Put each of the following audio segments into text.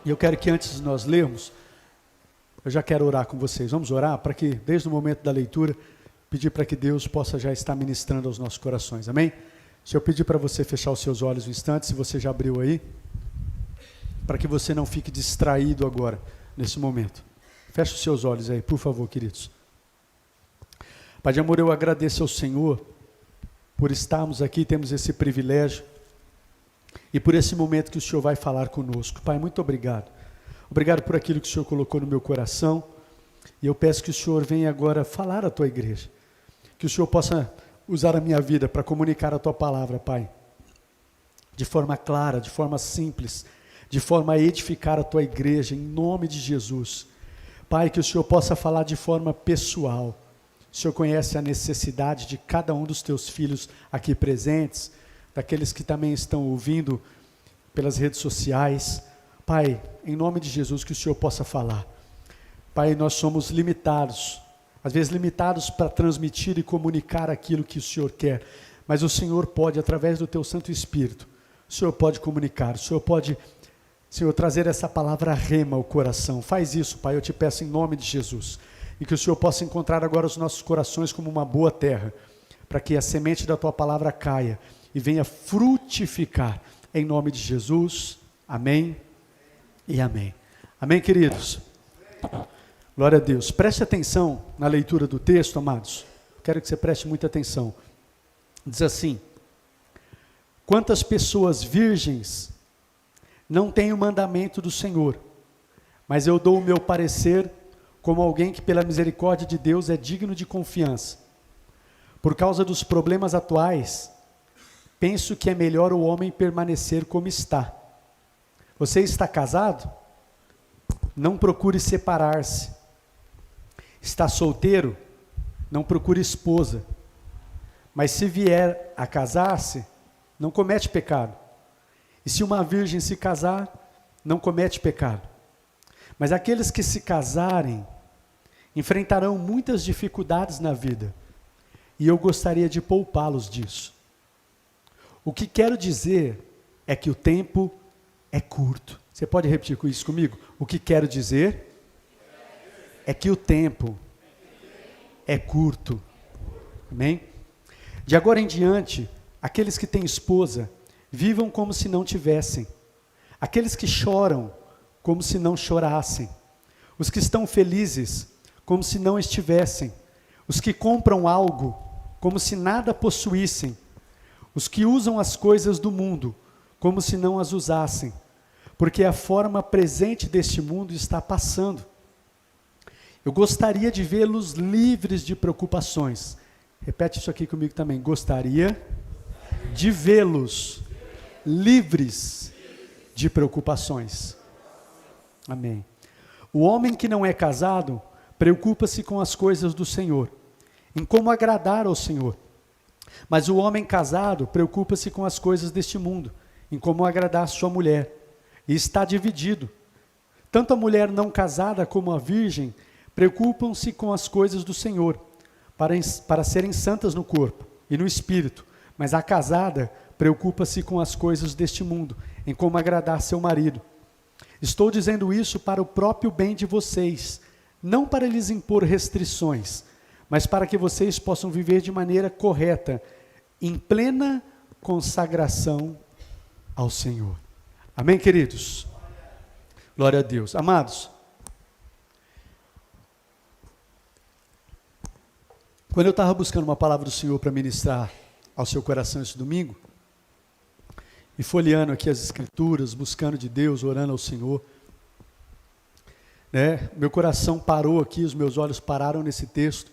E eu quero que antes de nós lermos, eu já quero orar com vocês. Vamos orar para que, desde o momento da leitura, pedir para que Deus possa já estar ministrando aos nossos corações. Amém? Se eu pedir para você fechar os seus olhos um instante, se você já abriu aí, para que você não fique distraído agora, nesse momento. Feche os seus olhos aí, por favor, queridos. Pai de amor, eu agradeço ao Senhor por estarmos aqui, temos esse privilégio, e por esse momento que o Senhor vai falar conosco. Pai, muito obrigado. Obrigado por aquilo que o Senhor colocou no meu coração, e eu peço que o Senhor venha agora falar à tua igreja, que o Senhor possa usar a minha vida para comunicar a tua palavra, Pai, de forma clara, de forma simples, de forma a edificar a tua igreja, em nome de Jesus. Pai, que o Senhor possa falar de forma pessoal. O Senhor conhece a necessidade de cada um dos teus filhos aqui presentes, daqueles que também estão ouvindo pelas redes sociais. Pai, em nome de Jesus, que o Senhor possa falar. Pai, nós somos limitados, às vezes limitados para transmitir e comunicar aquilo que o Senhor quer, mas o Senhor pode, através do teu Santo Espírito, o Senhor pode comunicar, o Senhor pode, Senhor, trazer essa palavra rema ao coração. Faz isso, Pai, eu te peço em nome de Jesus, e que o Senhor possa encontrar agora os nossos corações como uma boa terra, para que a semente da tua palavra caia e venha frutificar, em nome de Jesus. Amém e amém. Amém, queridos? Glória a Deus. Preste atenção na leitura do texto, amados. Quero que você preste muita atenção. Diz assim: quantas pessoas virgens não têm o mandamento do Senhor, mas eu dou o meu parecer como alguém que pela misericórdia de Deus é digno de confiança. Por causa dos problemas atuais, penso que é melhor o homem permanecer como está. Você está casado? Não procure separar-se. Está solteiro? Não procure esposa. Mas se vier a casar-se, não comete pecado. E se uma virgem se casar, não comete pecado. Mas aqueles que se casarem enfrentarão muitas dificuldades na vida, e eu gostaria de poupá-los disso. O que quero dizer é que o tempo é curto. Você pode repetir isso comigo? O que quero dizer é que o tempo é curto. Amém? De agora em diante, aqueles que têm esposa, vivam como se não tivessem. Aqueles que choram, como se não chorassem. Os que estão felizes, como se não estivessem. Os que compram algo, como se nada possuíssem. Os que usam as coisas do mundo, como se não as usassem. Porque a forma presente deste mundo está passando. Eu gostaria de vê-los livres de preocupações. Repete isso aqui comigo também. Gostaria de vê-los livres de preocupações. Amém. O homem que não é casado preocupa-se com as coisas do Senhor, em como agradar ao Senhor. Mas o homem casado preocupa-se com as coisas deste mundo, em como agradar sua mulher. E está dividido. Tanto a mulher não casada como a virgem preocupam-se com as coisas do Senhor, para serem santas no corpo e no espírito. Mas a casada preocupa-se com as coisas deste mundo, em como agradar seu marido. Estou dizendo isso para o próprio bem de vocês, não para lhes impor restrições, mas para que vocês possam viver de maneira correta, em plena consagração ao Senhor. Amém, queridos? Glória a Deus. Amados, quando eu estava buscando uma palavra do Senhor para ministrar ao seu coração esse domingo, e folheando aqui as Escrituras, buscando de Deus, orando ao Senhor, meu coração parou aqui, os meus olhos pararam nesse texto,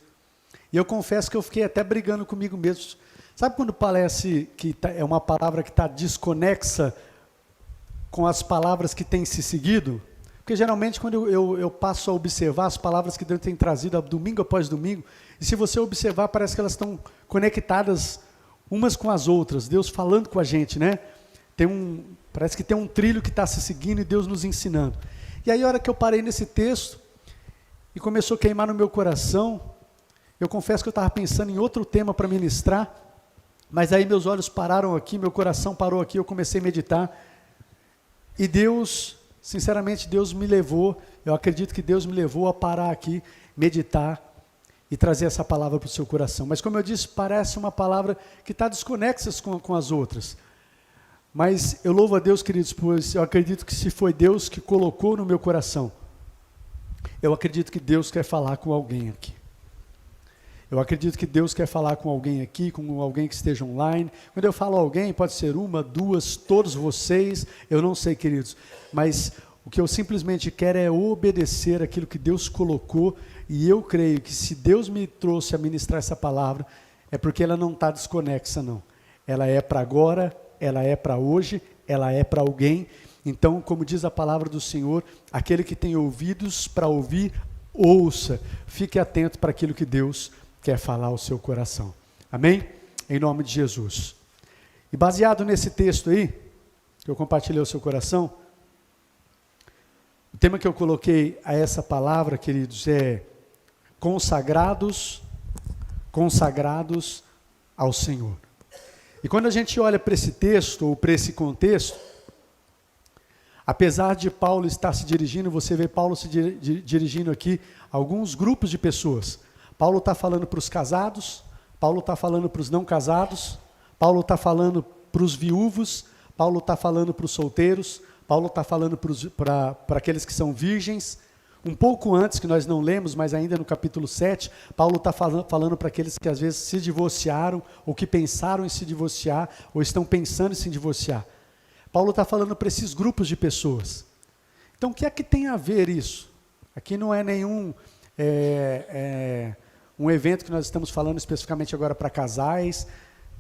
e eu confesso que eu fiquei até brigando comigo mesmo. Sabe quando parece que é uma palavra que está desconexa com as palavras que têm se seguido? Porque geralmente quando eu passo a observar as palavras que Deus tem trazido domingo após domingo, e se você observar, parece que elas estão conectadas umas com as outras, Deus falando com a gente, né? Parece que tem um trilho que está se seguindo e Deus nos ensinando. E aí a hora que eu parei nesse texto, e começou a queimar no meu coração, eu confesso que eu estava pensando em outro tema para ministrar, mas aí meus olhos pararam aqui, meu coração parou aqui, eu comecei a meditar, e Deus sinceramente, Deus me levou, eu acredito que Deus me levou a parar aqui, meditar e trazer essa palavra para o seu coração. Mas como eu disse, parece uma palavra que está desconexa com as outras. Mas eu louvo a Deus, queridos, pois eu acredito que se foi Deus que colocou no meu coração, eu acredito que Deus quer falar com alguém aqui. Eu acredito que Deus quer falar com alguém aqui, com alguém que esteja online. Quando eu falo alguém, pode ser uma, duas, todos vocês, eu não sei, queridos. Mas o que eu simplesmente quero é obedecer aquilo que Deus colocou. E eu creio que se Deus me trouxe a ministrar essa palavra, é porque ela não está desconexa, não. Ela é para agora, ela é para hoje, ela é para alguém. Então, como diz a palavra do Senhor, aquele que tem ouvidos para ouvir, ouça. Fique atento para aquilo que Deus quer falar ao seu coração. Amém? Em nome de Jesus. E baseado nesse texto aí, que eu compartilhei ao seu coração, o tema que eu coloquei a essa palavra, queridos, é consagrados ao Senhor. E quando a gente olha para esse texto, ou para esse contexto, apesar de Paulo estar se dirigindo, você vê Paulo se dirigindo aqui a alguns grupos de pessoas. Paulo está falando para os casados, Paulo está falando para os não casados, Paulo está falando para os viúvos, Paulo está falando para os solteiros, Paulo está falando para aqueles que são virgens. Um pouco antes, que nós não lemos, mas ainda no capítulo 7, Paulo está falando para aqueles que às vezes se divorciaram, ou que pensaram em se divorciar, ou estão pensando em se divorciar. Paulo está falando para esses grupos de pessoas. Então, o que é que tem a ver isso? Aqui não é nenhum um evento que nós estamos falando especificamente agora para casais,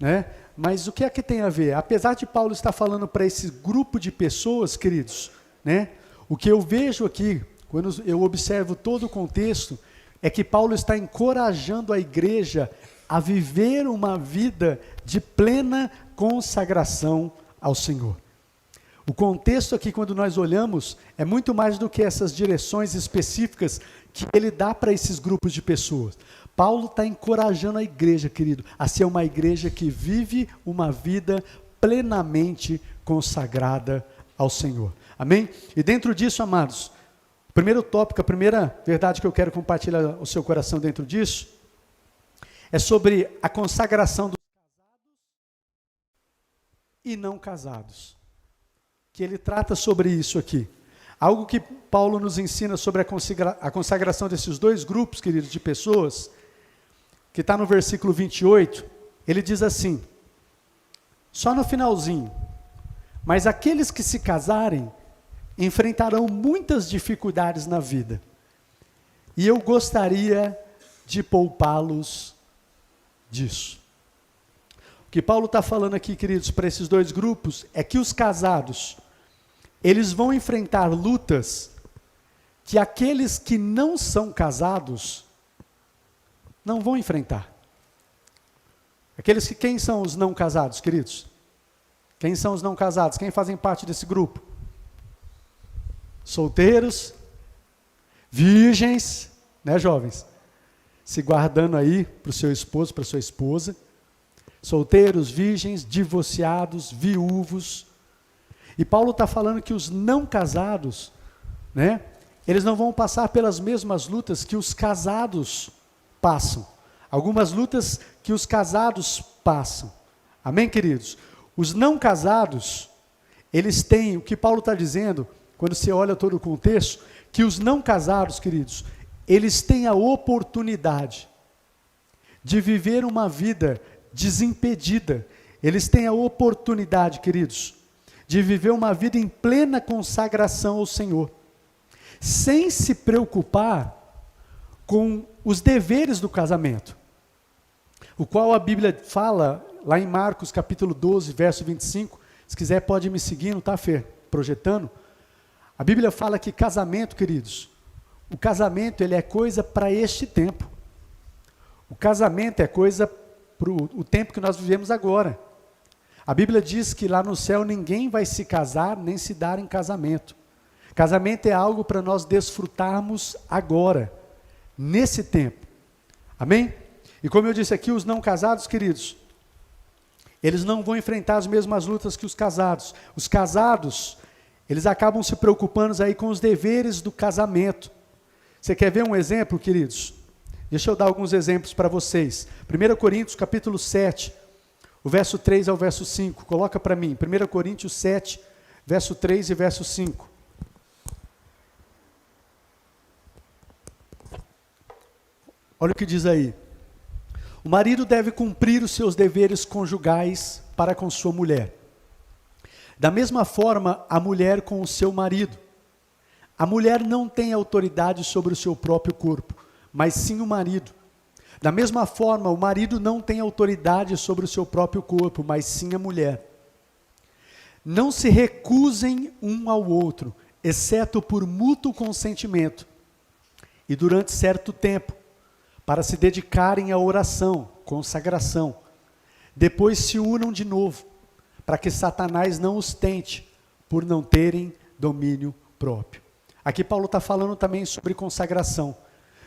né? Mas o que é que tem a ver? Apesar de Paulo estar falando para esse grupo de pessoas, queridos, né? O que eu vejo aqui, quando eu observo todo o contexto, é que Paulo está encorajando a igreja a viver uma vida de plena consagração ao Senhor. O contexto aqui, quando nós olhamos, é muito mais do que essas direções específicas que ele dá para esses grupos de pessoas. Paulo está encorajando a igreja, querido, a ser uma igreja que vive uma vida plenamente consagrada ao Senhor. Amém? E dentro disso, amados, o primeiro tópico, a primeira verdade que eu quero compartilhar ao seu coração dentro disso, é sobre a consagração dos casados e não casados. Que ele trata sobre isso aqui. Algo que Paulo nos ensina sobre a consagração desses dois grupos, queridos, de pessoas, que está no versículo 28, ele diz assim, só no finalzinho, mas aqueles que se casarem enfrentarão muitas dificuldades na vida, e eu gostaria de poupá-los disso. O que Paulo está falando aqui, queridos, para esses dois grupos, é que os casados, eles vão enfrentar lutas que aqueles que não são casados não vão enfrentar. Quem são os não casados, queridos? Quem são os não casados? Quem fazem parte desse grupo? Solteiros, virgens, né, jovens? Se guardando aí para o seu esposo, para a sua esposa. Solteiros, virgens, divorciados, viúvos. E Paulo está falando que os não casados, né, eles não vão passar pelas mesmas lutas que os casados passam. Algumas lutas que os casados passam. Amém, queridos? Os não casados, eles têm, o que Paulo está dizendo, quando você olha todo o contexto, que os não casados, queridos, eles têm a oportunidade de viver uma vida desimpedida. Eles têm a oportunidade, queridos, de viver uma vida em plena consagração ao Senhor, sem se preocupar com os deveres do casamento, o qual a Bíblia fala, lá em Marcos capítulo 12, verso 25, se quiser pode me seguir, não está, Fê, projetando? A Bíblia fala que casamento, queridos, o casamento ele é coisa para este tempo, o casamento é coisa para o tempo que nós vivemos agora. A Bíblia diz que lá no céu ninguém vai se casar, nem se dar em casamento. Casamento é algo para nós desfrutarmos agora, nesse tempo. Amém? E como eu disse aqui, os não casados, queridos, eles não vão enfrentar as mesmas lutas que os casados. Os casados, eles acabam se preocupando aí com os deveres do casamento. Você quer ver um exemplo, queridos? Deixa eu dar alguns exemplos para vocês. 1 Coríntios capítulo 7, o verso 3 ao verso 5. Coloca para mim, 1 Coríntios 7, verso 3 e verso 5. Olha o que diz aí. O marido deve cumprir os seus deveres conjugais para com sua mulher. Da mesma forma, a mulher com o seu marido. A mulher não tem autoridade sobre o seu próprio corpo, mas sim o marido. Da mesma forma, o marido não tem autoridade sobre o seu próprio corpo, mas sim a mulher. Não se recusem um ao outro, exceto por mútuo consentimento, e durante certo tempo, para se dedicarem à oração, consagração. Depois se unam de novo, para que Satanás não os tente, por não terem domínio próprio. Aqui Paulo está falando também sobre consagração.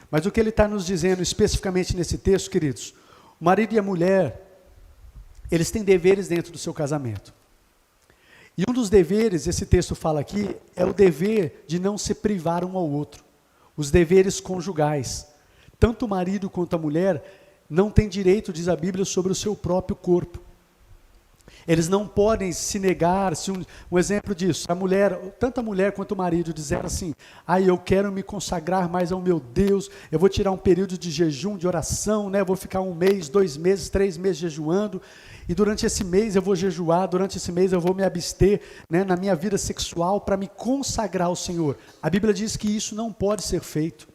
Mas o que ele está nos dizendo especificamente nesse texto, queridos, o marido e a mulher, eles têm deveres dentro do seu casamento. E um dos deveres, esse texto fala aqui, é o dever de não se privar um ao outro. Os deveres conjugais. Tanto o marido quanto a mulher não têm direito, diz a Bíblia, sobre o seu próprio corpo. Eles não podem se negar, um exemplo disso, tanto a mulher quanto o marido disseram assim, eu quero me consagrar mais ao meu Deus, eu vou tirar um período de jejum, de oração, né? Eu vou ficar 1 mês, 2 meses, 3 meses jejuando, e durante esse mês eu vou jejuar, durante esse mês eu vou me abster, né, na minha vida sexual para me consagrar ao Senhor. A Bíblia diz que isso não pode ser feito.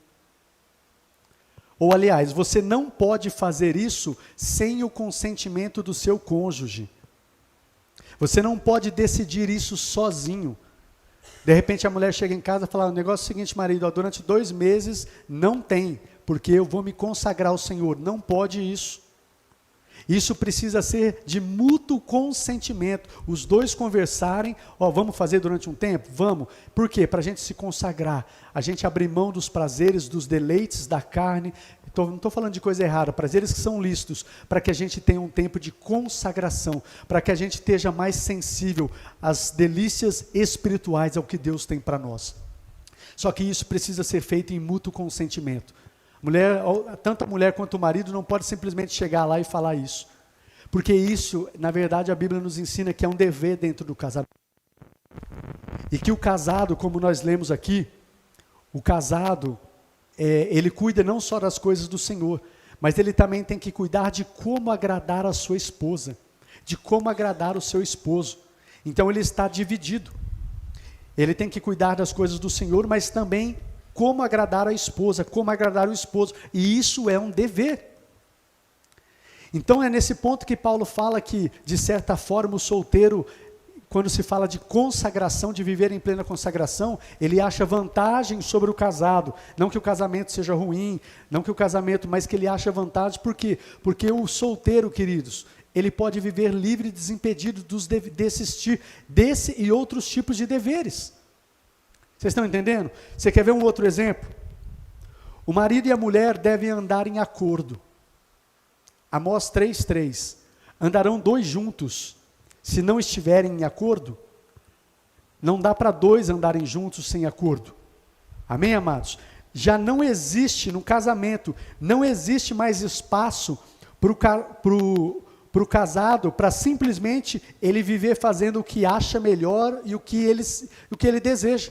Ou aliás, você não pode fazer isso sem o consentimento do seu cônjuge. Você não pode decidir isso sozinho. De repente a mulher chega em casa e fala, o negócio é o seguinte, marido, durante 2 meses não tem, porque eu vou me consagrar ao Senhor. Não pode isso. Isso precisa ser de mútuo consentimento. Os dois conversarem, vamos fazer durante um tempo? Vamos. Por quê? Para a gente se consagrar. A gente abrir mão dos prazeres, dos deleites da carne. Não estou falando de coisa errada, prazeres que são lícitos, para que a gente tenha um tempo de consagração, para que a gente esteja mais sensível às delícias espirituais, ao que Deus tem para nós. Só que isso precisa ser feito em mútuo consentimento. Tanto a mulher quanto o marido não pode simplesmente chegar lá e falar isso. Porque isso, na verdade, a Bíblia nos ensina que é um dever dentro do casamento. E que o casado, como nós lemos aqui, o casado, ele cuida não só das coisas do Senhor, mas ele também tem que cuidar de como agradar a sua esposa, de como agradar o seu esposo. Então ele está dividido. Ele tem que cuidar das coisas do Senhor, mas também como agradar a esposa, como agradar o esposo. E isso é um dever. Então é nesse ponto que Paulo fala que, de certa forma, o solteiro, quando se fala de consagração, de viver em plena consagração, ele acha vantagem sobre o casado. Não que o casamento seja ruim, mas que ele acha vantagem. Por quê? Porque o solteiro, queridos, ele pode viver livre e desimpedido desse e outros tipos de deveres. Vocês estão entendendo? Você quer ver um outro exemplo? O marido e a mulher devem andar em acordo. Amós 3:3. Andarão 2 juntos, se não estiverem em acordo. Não dá para 2 andarem juntos sem acordo. Amém, amados? Já não existe, no casamento, não existe mais espaço para o casado, para simplesmente ele viver fazendo o que acha melhor e o que ele deseja.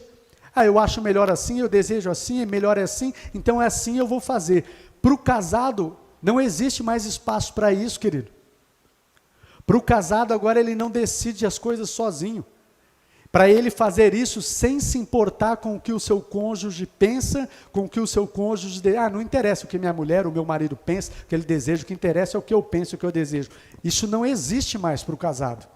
Eu acho melhor assim, eu desejo assim, melhor é assim, então é assim eu vou fazer. Para o casado, não existe mais espaço para isso, querido. Para o casado, agora ele não decide as coisas sozinho. Para ele fazer isso sem se importar com o que o seu cônjuge pensa, com o que o seu cônjuge... não interessa o que minha mulher, o meu marido pensa, o que ele deseja, o que interessa é o que eu penso, o que eu desejo. Isso não existe mais para o casado.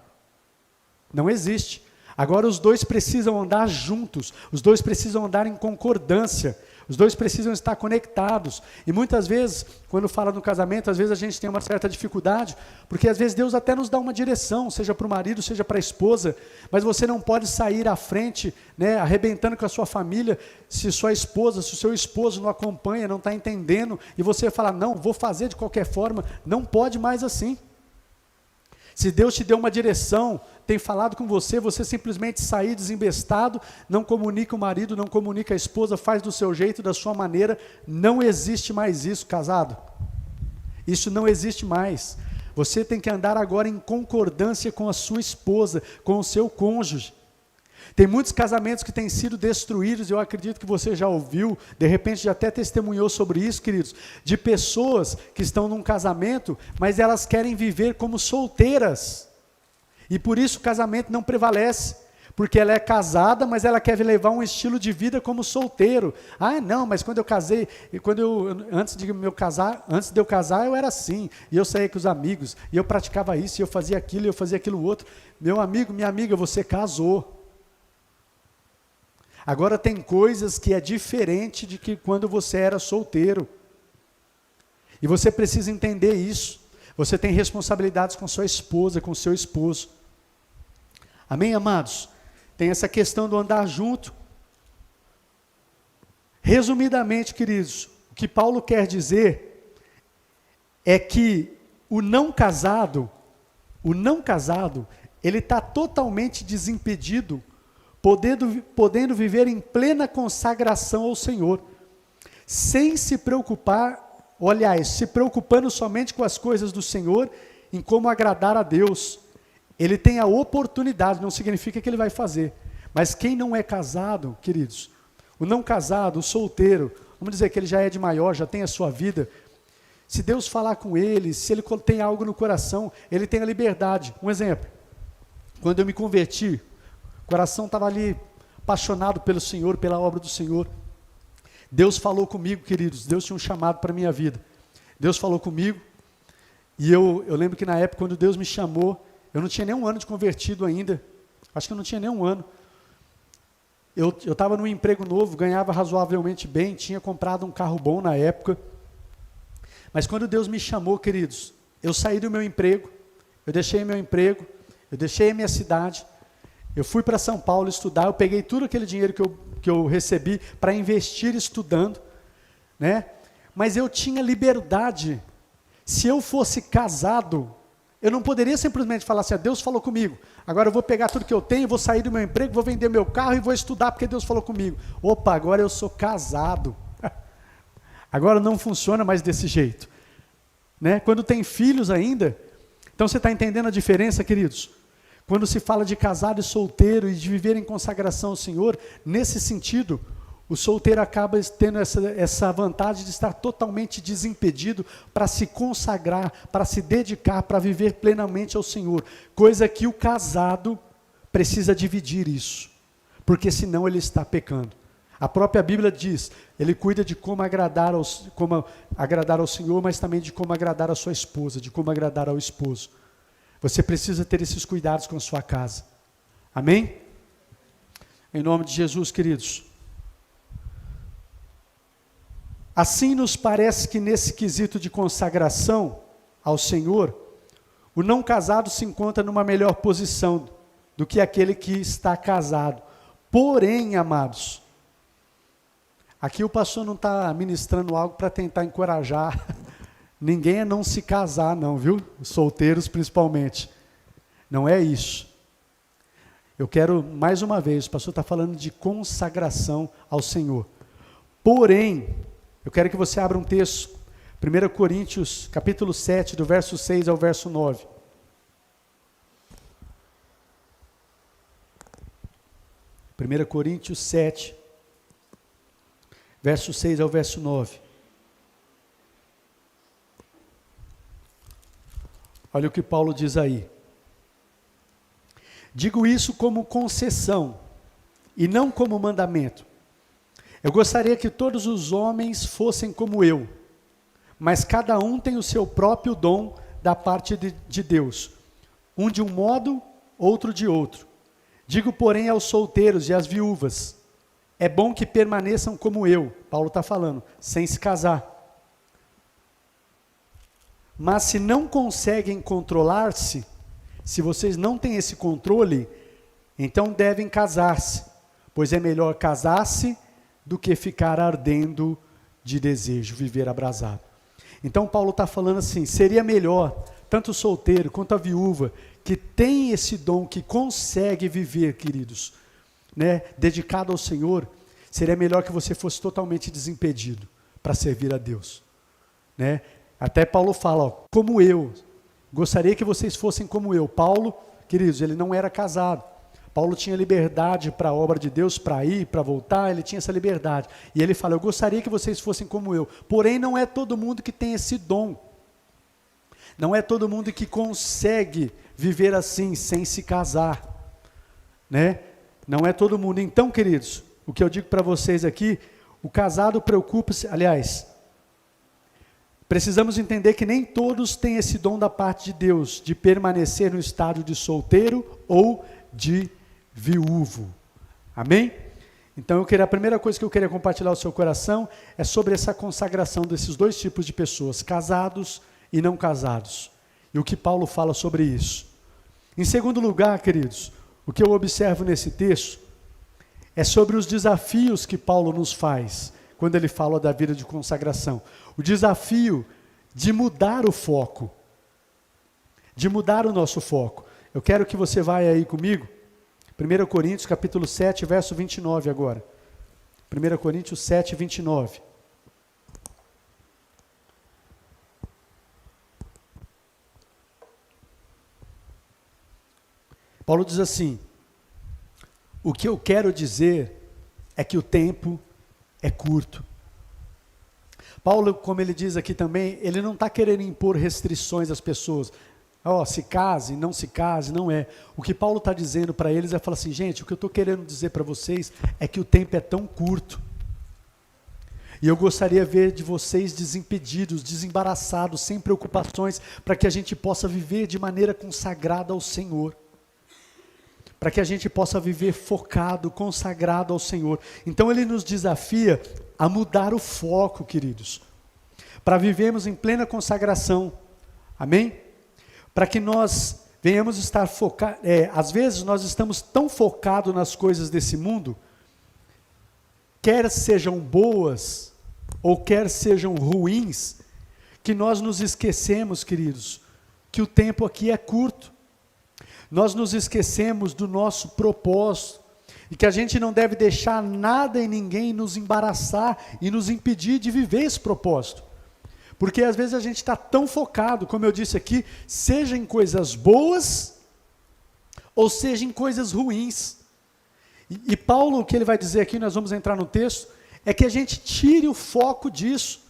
Não existe. Agora os dois precisam andar juntos, os dois precisam andar em concordância, os dois precisam estar conectados. E muitas vezes, quando fala no casamento, às vezes a gente tem uma certa dificuldade, porque às vezes Deus até nos dá uma direção, seja para o marido, seja para a esposa, mas você não pode sair à frente, né, arrebentando com a sua família, se o seu esposo não acompanha, não está entendendo, e você fala, não, vou fazer de qualquer forma. Não pode mais assim. Se Deus te deu uma direção, tem falado com você, você simplesmente sair desembestado, não comunica o marido, não comunica a esposa, faz do seu jeito, da sua maneira, não existe mais isso, casado. Isso não existe mais. Você tem que andar agora em concordância com a sua esposa, com o seu cônjuge. Tem muitos casamentos que têm sido destruídos, eu acredito que você já ouviu, de repente já até testemunhou sobre isso, queridos, de pessoas que estão num casamento, mas elas querem viver como solteiras, e por isso o casamento não prevalece, porque ela é casada, mas ela quer levar um estilo de vida como solteiro. Ah, não, mas quando eu casei, antes de eu casar, eu era assim, e eu saía com os amigos, e eu praticava isso, e eu fazia aquilo outro. Meu amigo, minha amiga, você casou. Agora tem coisas que é diferente de que quando você era solteiro. E você precisa entender isso. Você tem responsabilidades com sua esposa, com seu esposo. Amém, amados? Tem essa questão do andar junto. Resumidamente, queridos, o que Paulo quer dizer é que o não casado, ele está totalmente desimpedido, podendo viver em plena consagração ao Senhor, sem se preocupar, se preocupando somente com as coisas do Senhor, em como agradar a Deus. Ele tem a oportunidade, não significa que ele vai fazer, mas quem não é casado, queridos, o não casado, o solteiro, vamos dizer que ele já é de maior, já tem a sua vida, se Deus falar com ele, se ele tem algo no coração, ele tem a liberdade. Um exemplo, quando eu me converti, o coração estava ali apaixonado pelo Senhor, pela obra do Senhor. Deus falou comigo, queridos, Deus tinha um chamado para a minha vida. Deus falou comigo, e eu lembro que na época, quando Deus me chamou, eu não tinha nem um ano de convertido ainda, acho que eu não tinha nem um ano. Eu estava num emprego novo, ganhava razoavelmente bem, tinha comprado um carro bom na época, mas quando Deus me chamou, queridos, eu saí do meu emprego, eu deixei a minha cidade, eu fui para São Paulo estudar, eu peguei tudo aquele dinheiro que eu recebi para investir estudando, né? Mas eu tinha liberdade. Se eu fosse casado, eu não poderia simplesmente falar assim, Deus falou comigo, agora eu vou pegar tudo que eu tenho, vou sair do meu emprego, vou vender meu carro e vou estudar porque Deus falou comigo. Opa, agora eu sou casado. Agora não funciona mais desse jeito, né? Quando tem filhos ainda, então você está entendendo a diferença, queridos? Quando se fala de casado e solteiro e de viver em consagração ao Senhor, nesse sentido, o solteiro acaba tendo essa vantagem de estar totalmente desimpedido para se consagrar, para se dedicar, para viver plenamente ao Senhor. Coisa que o casado precisa dividir isso, porque senão ele está pecando. A própria Bíblia diz, ele cuida de como agradar ao Senhor, mas também de como agradar a sua esposa, de como agradar ao esposo. Você precisa ter esses cuidados com a sua casa. Amém? Em nome de Jesus, queridos. Assim nos parece que nesse quesito de consagração ao Senhor, o não casado se encontra numa melhor posição do que aquele que está casado. Porém, amados, aqui o pastor não está ministrando algo para tentar encorajar ninguém a não se casar não, viu? Os solteiros principalmente. Não é isso. Eu quero, mais uma vez, o pastor está falando de consagração ao Senhor. Porém, eu quero que você abra um texto, 1 Coríntios, capítulo 7, do verso 6 ao verso 9. 1 Coríntios 7, verso 6 ao verso 9. Olha o que Paulo diz aí. Digo isso como concessão e não como mandamento. Eu gostaria que todos os homens fossem como eu, mas cada um tem o seu próprio dom da parte de Deus. Um de um modo, outro de outro. Digo, porém, aos solteiros e às viúvas, é bom que permaneçam como eu, Paulo está falando, sem se casar. Mas se não conseguem controlar-se, se vocês não têm esse controle, então devem casar-se, pois é melhor casar-se do que ficar ardendo de desejo, viver abrasado. Então Paulo está falando assim, seria melhor, tanto o solteiro quanto a viúva, que tem esse dom, que consegue viver, queridos, né, dedicado ao Senhor, seria melhor que você fosse totalmente desimpedido para servir a Deus, né? Até Paulo fala, ó, como eu, gostaria que vocês fossem como eu. Paulo, queridos, ele não era casado. Paulo tinha liberdade para a obra de Deus, para ir, para voltar, ele tinha essa liberdade. E ele fala, eu gostaria que vocês fossem como eu. Porém, não é todo mundo que tem esse dom. Não é todo mundo que consegue viver assim, sem se casar, né? Não é todo mundo. Então, queridos, o que eu digo para vocês aqui, o casado preocupa-se, aliás, precisamos entender que nem todos têm esse dom da parte de Deus, de permanecer no estado de solteiro ou de viúvo. Amém? Então, a primeira coisa que eu queria compartilhar ao seu coração é sobre essa consagração desses dois tipos de pessoas, casados e não casados. E o que Paulo fala sobre isso. Em segundo lugar, queridos, o que eu observo nesse texto é sobre os desafios que Paulo nos faz, quando ele fala da vida de consagração. O desafio de mudar o foco, de mudar o nosso foco. Eu quero que você vá aí comigo, 1 Coríntios capítulo 7, verso 29 agora. 1 Coríntios 7, 29. Paulo diz assim, o que eu quero dizer é que o tempo é curto. Paulo, como ele diz aqui também, ele não está querendo impor restrições às pessoas. Ó, se case, não é. O que Paulo está dizendo para eles é falar assim, gente, o que eu estou querendo dizer para vocês é que o tempo é tão curto. E eu gostaria de ver de vocês desimpedidos, desembaraçados, sem preocupações, para que a gente possa viver de maneira consagrada ao Senhor. Para que a gente possa viver focado, consagrado ao Senhor. Então ele nos desafia a mudar o foco, queridos. Para vivermos em plena consagração. Amém? Para que nós venhamos estar focados. Às vezes nós estamos tão focados nas coisas desse mundo, quer sejam boas ou quer sejam ruins, que nós nos esquecemos, queridos, que o tempo aqui é curto. Nós nos esquecemos do nosso propósito e que a gente não deve deixar nada e ninguém nos embaraçar e nos impedir de viver esse propósito. Porque às vezes a gente está tão focado, como eu disse aqui, seja em coisas ou seja em coisas ruins. E Paulo, o que ele vai dizer aqui, nós vamos entrar no texto, é que a gente tire o foco disso.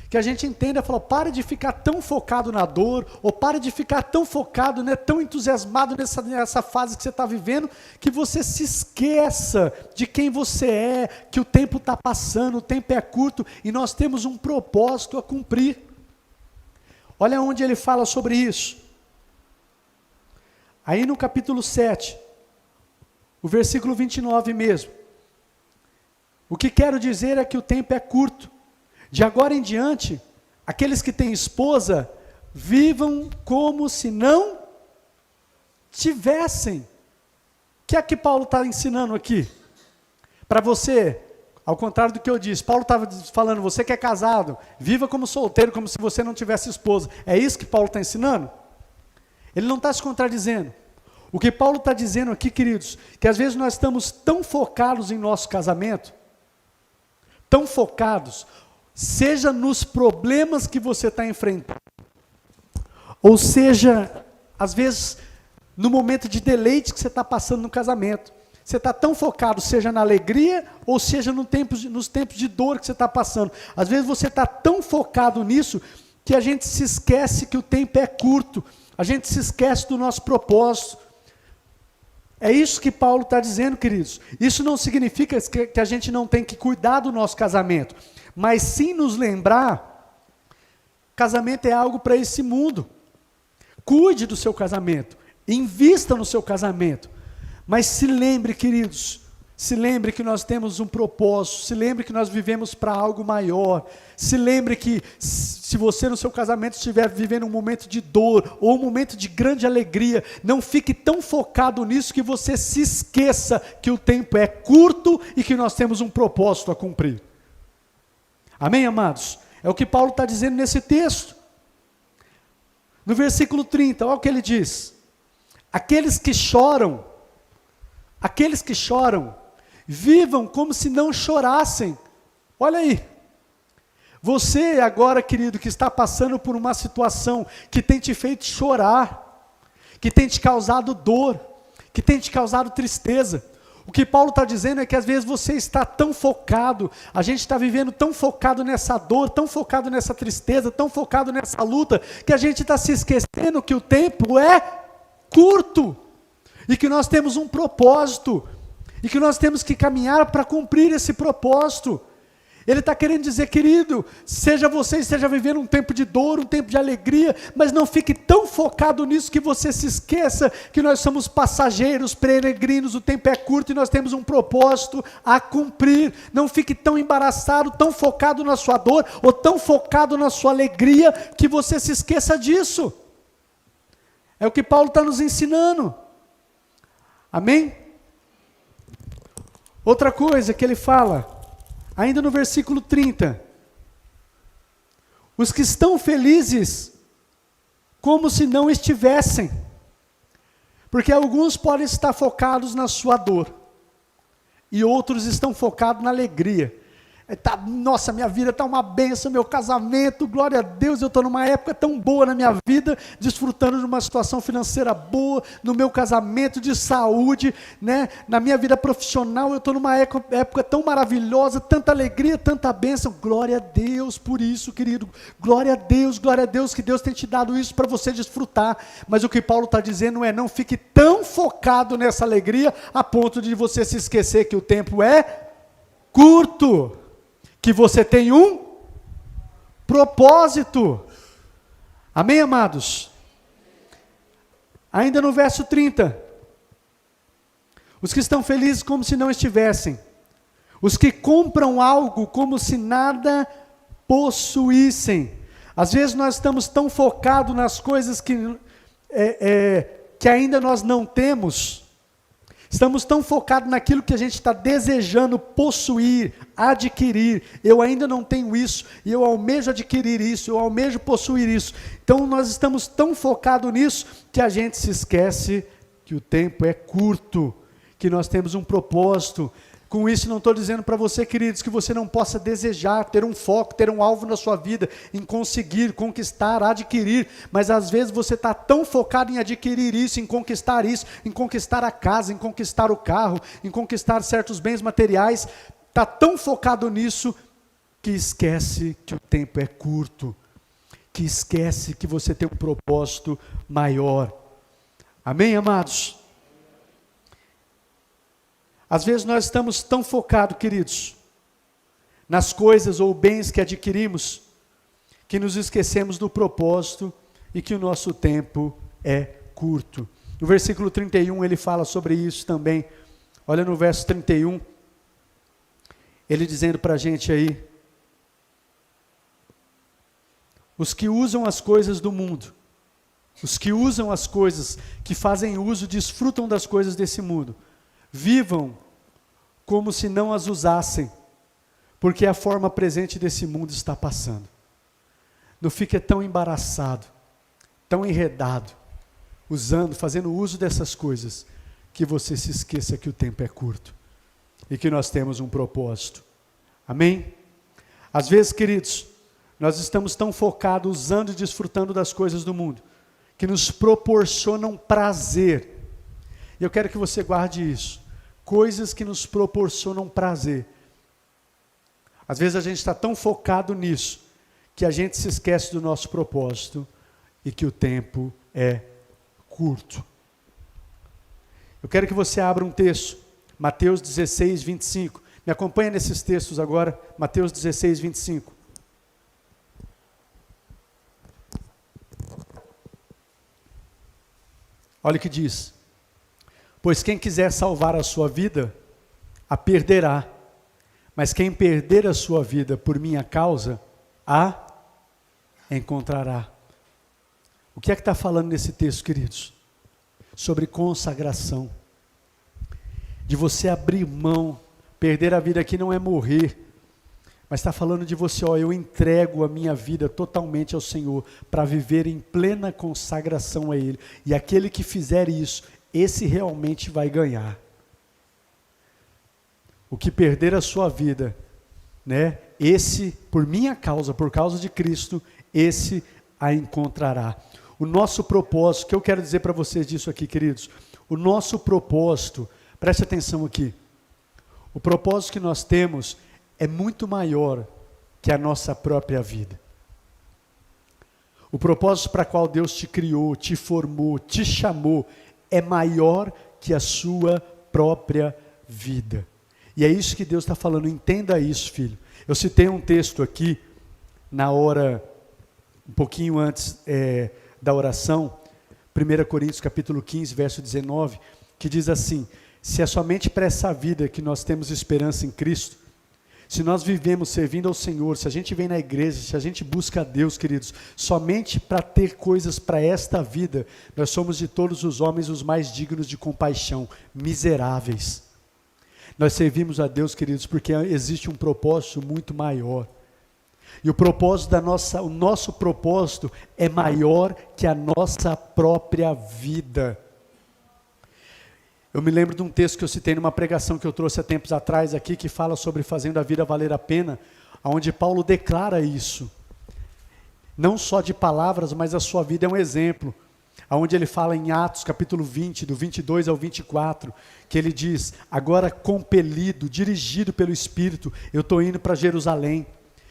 Que a gente entenda, fala, pare de ficar tão focado na dor, ou pare de ficar tão focado, né, tão entusiasmado nessa fase que você está vivendo, que você se esqueça de quem você é, que o tempo está passando, o tempo é curto, e nós temos um propósito a cumprir. Olha onde ele fala sobre isso. Aí no capítulo 7, o versículo 29 mesmo. O que quero dizer é que o tempo é curto. De agora em diante, aqueles que têm esposa, vivam como se não tivessem. O que é que Paulo está ensinando aqui? Para você, ao contrário do que eu disse, Paulo estava falando, você que é casado, viva como solteiro, como se você não tivesse esposa. É isso que Paulo está ensinando? Ele não está se contradizendo. O que Paulo está dizendo aqui, queridos, que às vezes nós estamos tão focados em nosso casamento, tão focados, seja nos problemas que você está enfrentando, ou seja, às vezes, no momento de deleite que você está passando no casamento. Você está tão focado, seja na alegria, ou seja nos tempos de dor que você está passando. Às vezes você está tão focado nisso, que a gente se esquece que o tempo é curto, a gente se esquece do nosso propósito. É isso que Paulo está dizendo, queridos. Isso não significa que a gente não tem que cuidar do nosso casamento, mas sim nos lembrar, casamento é algo para esse mundo. Cuide do seu casamento, invista no seu casamento, mas se lembre, queridos, se lembre que nós temos um propósito, se lembre que nós vivemos para algo maior, se lembre que se você no seu casamento estiver vivendo um momento de dor, ou um momento de grande alegria, não fique tão focado nisso que você se esqueça que o tempo é curto e que nós temos um propósito a cumprir. Amém, amados? É o que Paulo está dizendo nesse texto. No versículo 30, olha o que ele diz. Aqueles que choram, vivam como se não chorassem. Olha aí. Você agora, querido, que está passando por uma situação que tem te feito chorar, que tem te causado dor, que tem te causado tristeza. O que Paulo está dizendo é que às vezes você está tão focado, a gente está vivendo tão focado nessa dor, tão focado nessa tristeza, tão focado nessa luta, que a gente está se esquecendo que o tempo é curto, e que nós temos um propósito, e que nós temos que caminhar para cumprir esse propósito. Ele está querendo dizer, querido, seja você esteja vivendo um tempo de dor, um tempo de alegria, mas não fique tão focado nisso que você se esqueça que nós somos passageiros, peregrinos, o tempo é curto e nós temos um propósito a cumprir. Não fique tão embaraçado, tão focado na sua dor, ou tão focado na sua alegria, que você se esqueça disso. É o que Paulo está nos ensinando. Amém? Outra coisa que ele fala, ainda no versículo 30, os que estão felizes como se não estivessem, porque alguns podem estar focados na sua dor, e outros estão focados na alegria. Nossa, minha vida está uma bênção, meu casamento, glória a Deus, eu estou numa época tão boa na minha vida, desfrutando de uma situação financeira boa, no meu casamento, de saúde, né? Na minha vida profissional, eu estou numa época tão maravilhosa, tanta alegria, tanta bênção, glória a Deus por isso, querido, glória a Deus que Deus tem te dado isso para você desfrutar. Mas o que Paulo está dizendo é, não fique tão focado nessa alegria, a ponto de você se esquecer que o tempo é curto, que você tem um propósito. Amém, amados? Ainda no verso 30. Os que estão felizes como se não estivessem. Os que compram algo como se nada possuíssem. Às vezes nós estamos tão focados nas coisas que ainda nós não temos. Estamos tão focados naquilo que a gente está desejando possuir, adquirir. Eu ainda não tenho isso, e eu almejo adquirir isso, eu almejo possuir isso. Então nós estamos tão focados nisso, que a gente se esquece que o tempo é curto, que nós temos um propósito. Com isso não estou dizendo para você, queridos, que você não possa desejar, ter um foco, ter um alvo na sua vida, em conseguir, conquistar, adquirir, mas às vezes você está tão focado em adquirir isso, em conquistar a casa, em conquistar o carro, em conquistar certos bens materiais, está tão focado nisso, que esquece que o tempo é curto, que esquece que você tem um propósito maior. Amém, amados? Às vezes nós estamos tão focados, queridos, nas coisas ou bens que adquirimos, que nos esquecemos do propósito e que o nosso tempo é curto. No versículo 31 ele fala sobre isso também. Olha no verso 31, ele dizendo para a gente aí, os que usam as coisas do mundo, os que usam as coisas, que fazem uso, desfrutam das coisas desse mundo, vivam como se não as usassem, porque a forma presente desse mundo está passando. Não fique tão embaraçado, tão enredado, fazendo uso dessas coisas, que você se esqueça que o tempo é curto, e que nós temos um propósito. Amém? Às vezes, queridos, nós estamos tão focados, usando e desfrutando das coisas do mundo, que nos proporcionam prazer. E eu quero que você guarde isso. Coisas que nos proporcionam prazer. Às vezes a gente está tão focado nisso, que a gente se esquece do nosso propósito e que o tempo é curto. Eu quero que você abra um texto, Mateus 16, 25. Me acompanha nesses textos agora, Mateus 16, 25. Olha o que diz. Pois quem quiser salvar a sua vida, a perderá. Mas quem perder a sua vida por minha causa, a encontrará. O que é que está falando nesse texto, queridos? Sobre consagração. De você abrir mão. Perder a vida aqui não é morrer. Mas está falando de você, eu entrego a minha vida totalmente ao Senhor, para viver em plena consagração a Ele. E aquele que fizer isso, esse realmente vai ganhar. O que perder a sua vida, né? Esse, por minha causa, por causa de Cristo, esse a encontrará. O nosso propósito, o que eu quero dizer para vocês disso aqui, queridos, o nosso propósito, preste atenção aqui, o propósito que nós temos é muito maior que a nossa própria vida. O propósito para qual Deus te criou, te formou, te chamou, é maior que a sua própria vida. E é isso que Deus está falando, entenda isso, filho. Eu citei um texto aqui, na hora, um pouquinho antes da oração, 1 Coríntios capítulo 15, verso 19, que diz assim: se é somente para essa vida que nós temos esperança em Cristo, se nós vivemos servindo ao Senhor, se a gente vem na igreja, se a gente busca a Deus, queridos, somente para ter coisas para esta vida, nós somos de todos os homens os mais dignos de compaixão, miseráveis. Nós servimos a Deus, queridos, porque existe um propósito muito maior. E o propósito o nosso propósito é maior que a nossa própria vida. Eu me lembro de um texto que eu citei numa pregação que eu trouxe há tempos atrás aqui, que fala sobre fazendo a vida valer a pena, onde Paulo declara isso. Não só de palavras, mas a sua vida é um exemplo. Onde ele fala em Atos capítulo 20, do 22 ao 24, que ele diz: agora compelido, dirigido pelo Espírito, eu estou indo para Jerusalém,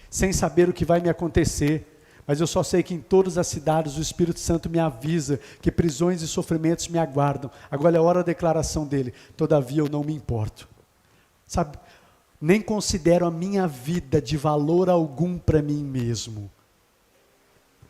sem saber o que vai me acontecer. Mas eu só sei que em todas as cidades o Espírito Santo me avisa que prisões e sofrimentos me aguardam. Agora é a hora da declaração dele: todavia eu não me importo. Sabe, nem considero a minha vida de valor algum para mim mesmo.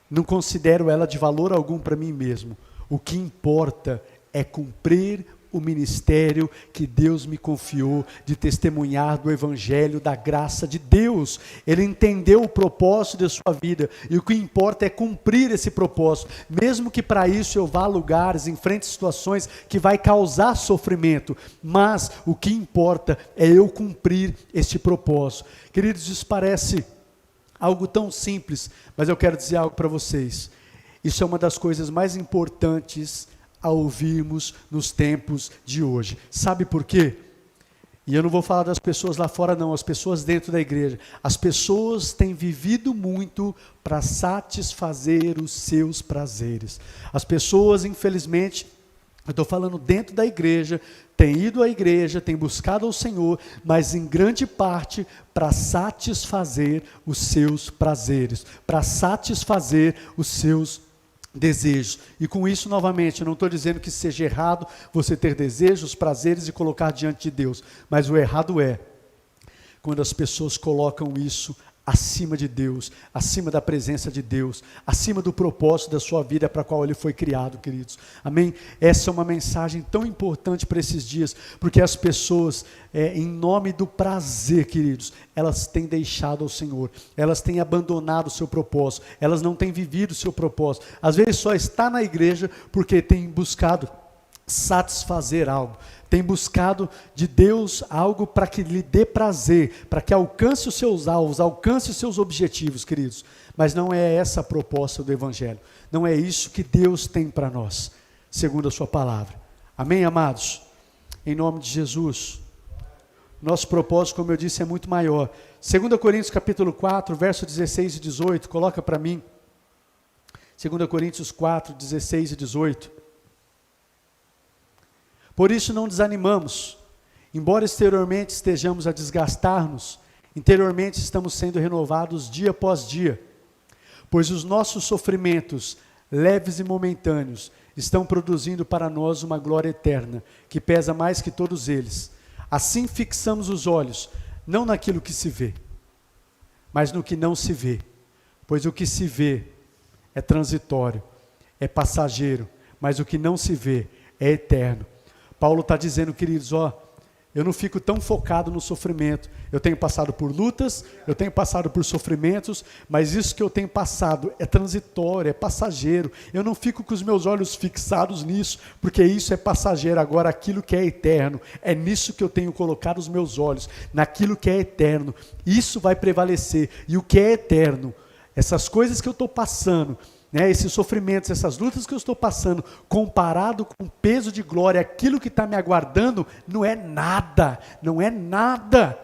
Não considero ela de valor algum para mim mesmo. O que importa é cumprir o ministério que Deus me confiou, de testemunhar do Evangelho, da graça de Deus. Ele entendeu o propósito da sua vida, e o que importa é cumprir esse propósito, mesmo que para isso eu vá a lugares, enfrente situações que vai causar sofrimento, mas o que importa é eu cumprir este propósito. Queridos, isso parece algo tão simples, mas eu quero dizer algo para vocês. Isso é uma das coisas mais importantes a ouvirmos nos tempos de hoje. Sabe por quê? E eu não vou falar das pessoas lá fora não, as pessoas dentro da igreja. As pessoas têm vivido muito para satisfazer os seus prazeres. As pessoas, infelizmente, eu estou falando dentro da igreja, têm ido à igreja, têm buscado ao Senhor, mas em grande parte para satisfazer os seus prazeres, para satisfazer os seus desejos. E com isso, novamente, eu não estou dizendo que seja errado você ter desejos, prazeres e colocar diante de Deus, mas o errado é quando as pessoas colocam isso acima de Deus, acima da presença de Deus, acima do propósito da sua vida para a qual ele foi criado, queridos. Amém? Essa é uma mensagem tão importante para esses dias, porque as pessoas, em nome do prazer, queridos, elas têm deixado o Senhor, elas têm abandonado o seu propósito, elas não têm vivido o seu propósito. Às vezes só está na igreja porque tem buscado satisfazer algo, tem buscado de Deus algo para que lhe dê prazer, para que alcance os seus alvos, alcance os seus objetivos, queridos. Mas não é essa a proposta do Evangelho, não é isso que Deus tem para nós, segundo a sua palavra. Amém, amados? Em nome de Jesus. Nosso propósito, como eu disse, é muito maior. 2 Coríntios capítulo 4, verso 16 e 18, coloca para mim. 2 Coríntios 4, 16 e 18. Por isso não desanimamos, embora exteriormente estejamos a desgastar-nos, interiormente estamos sendo renovados dia após dia, pois os nossos sofrimentos, leves e momentâneos, estão produzindo para nós uma glória eterna, que pesa mais que todos eles. Assim fixamos os olhos, não naquilo que se vê, mas no que não se vê, pois o que se vê é transitório, é passageiro, mas o que não se vê é eterno. Paulo está dizendo, queridos, eu não fico tão focado no sofrimento. Eu tenho passado por lutas, eu tenho passado por sofrimentos, mas isso que eu tenho passado é transitório, é passageiro. Eu não fico com os meus olhos fixados nisso, porque isso é passageiro. Agora, aquilo que é eterno, é nisso que eu tenho colocado os meus olhos, naquilo que é eterno. Isso vai prevalecer. E o que é eterno, essas coisas que eu estou passando, esses sofrimentos, essas lutas que eu estou passando, comparado com o peso de glória, aquilo que está me aguardando, não é nada, não é nada.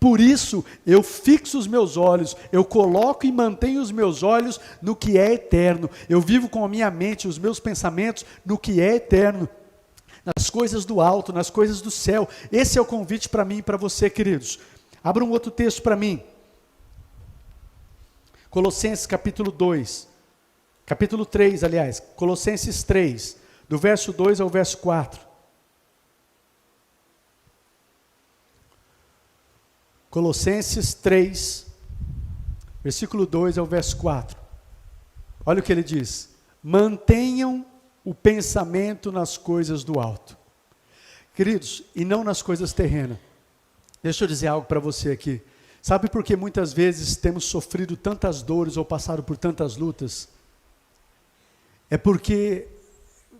Por isso, eu fixo os meus olhos, eu coloco e mantenho os meus olhos no que é eterno. Eu vivo com a minha mente, os meus pensamentos no que é eterno, nas coisas do alto, nas coisas do céu. Esse é o convite para mim e para você, queridos. Abra um outro texto para mim. Colossenses capítulo 2. Capítulo 3, aliás, Colossenses 3, do verso 2 ao verso 4. Colossenses 3, versículo 2 ao verso 4. Olha o que ele diz: mantenham o pensamento nas coisas do alto. Queridos, e não nas coisas terrenas. Deixa eu dizer algo para você aqui. Sabe por que muitas vezes temos sofrido tantas dores ou passado por tantas lutas? É porque,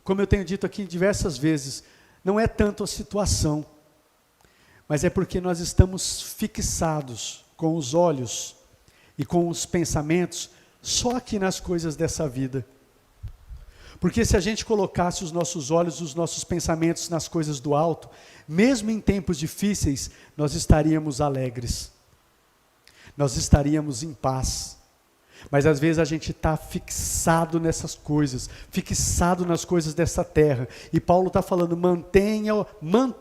como eu tenho dito aqui diversas vezes, não é tanto a situação, mas é porque nós estamos fixados com os olhos e com os pensamentos só aqui nas coisas dessa vida. Porque se a gente colocasse os nossos olhos, os nossos pensamentos nas coisas do alto, mesmo em tempos difíceis, nós estaríamos alegres, nós estaríamos em paz. Mas às vezes a gente está fixado nessas coisas, fixado nas coisas dessa terra. E Paulo está falando,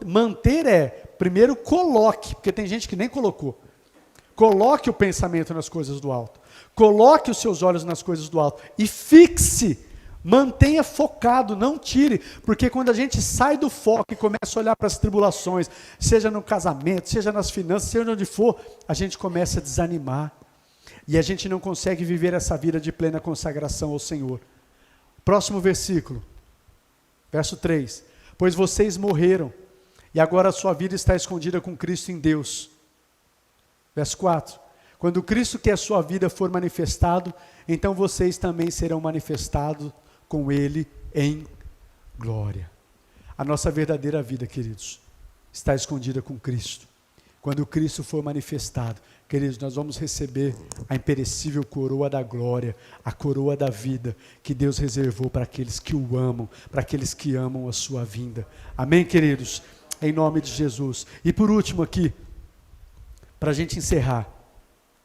manter primeiro coloque, porque tem gente que nem colocou. Coloque o pensamento nas coisas do alto. Coloque os seus olhos nas coisas do alto. E fixe, mantenha focado, não tire. Porque quando a gente sai do foco e começa a olhar para as tribulações, seja no casamento, seja nas finanças, seja onde for, a gente começa a desanimar. E a gente não consegue viver essa vida de plena consagração ao Senhor. Próximo versículo, verso 3. Pois vocês morreram, e agora a sua vida está escondida com Cristo em Deus. Verso 4. Quando Cristo, que é a sua vida, for manifestado, então vocês também serão manifestados com Ele em glória. A nossa verdadeira vida, queridos, está escondida com Cristo. Quando Cristo for manifestado, queridos, nós vamos receber a imperecível coroa da glória, a coroa da vida, que Deus reservou para aqueles que o amam, para aqueles que amam a sua vinda. Amém, queridos? Em nome de Jesus. E por último aqui, para a gente encerrar,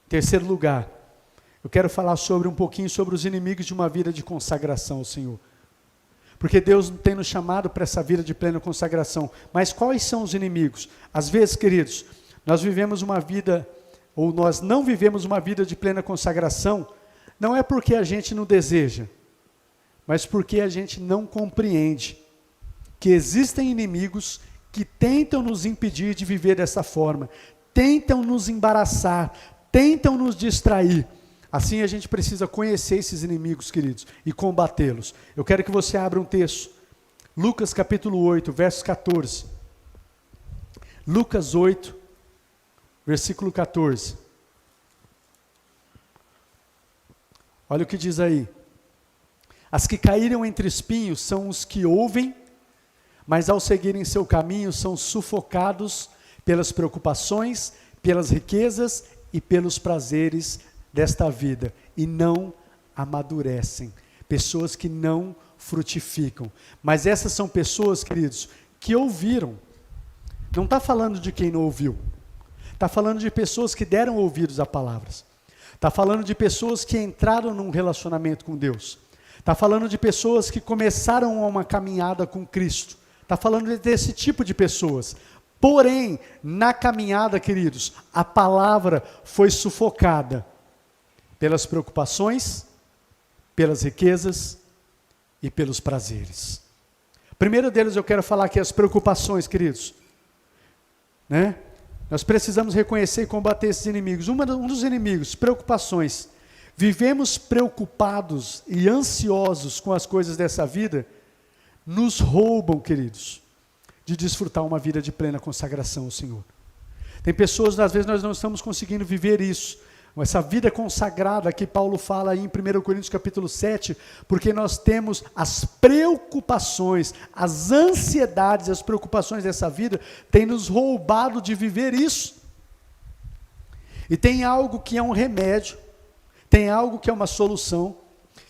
em terceiro lugar, eu quero falar um pouquinho sobre os inimigos de uma vida de consagração ao Senhor. Porque Deus tem nos chamado para essa vida de plena consagração. Mas quais são os inimigos? Às vezes, queridos, nós vivemos uma vida, ou nós não vivemos uma vida de plena consagração, não é porque a gente não deseja, mas porque a gente não compreende que existem inimigos que tentam nos impedir de viver dessa forma, tentam nos embaraçar, tentam nos distrair. Assim a gente precisa conhecer esses inimigos, queridos, e combatê-los. Eu quero que você abra um texto, Lucas capítulo 8, versos 14. Lucas 8, versículo 14. Olha o que diz aí. As que caíram entre espinhos são os que ouvem, mas ao seguirem seu caminho são sufocados pelas preocupações, pelas riquezas e pelos prazeres desta vida, e não amadurecem. Pessoas que não frutificam. Mas essas são pessoas, queridos, que ouviram. Não está falando de quem não ouviu. Está falando de pessoas que deram ouvidos a palavras. Está falando de pessoas que entraram num relacionamento com Deus. Está falando de pessoas que começaram uma caminhada com Cristo. Está falando desse tipo de pessoas. Porém, na caminhada, queridos, a palavra foi sufocada pelas preocupações, pelas riquezas e pelos prazeres. Primeiro deles eu quero falar aqui as preocupações, queridos. Nós precisamos reconhecer e combater esses inimigos. Um dos inimigos, preocupações. Vivemos preocupados e ansiosos com as coisas dessa vida, nos roubam, queridos. de desfrutar uma vida de plena consagração ao Senhor. Tem pessoas, às vezes nós não estamos conseguindo viver isso, essa vida consagrada que Paulo fala aí em 1 Coríntios capítulo 7, porque nós temos as preocupações, as ansiedades, as preocupações dessa vida, tem nos roubado de viver isso. E tem algo que é um remédio, tem algo que é uma solução,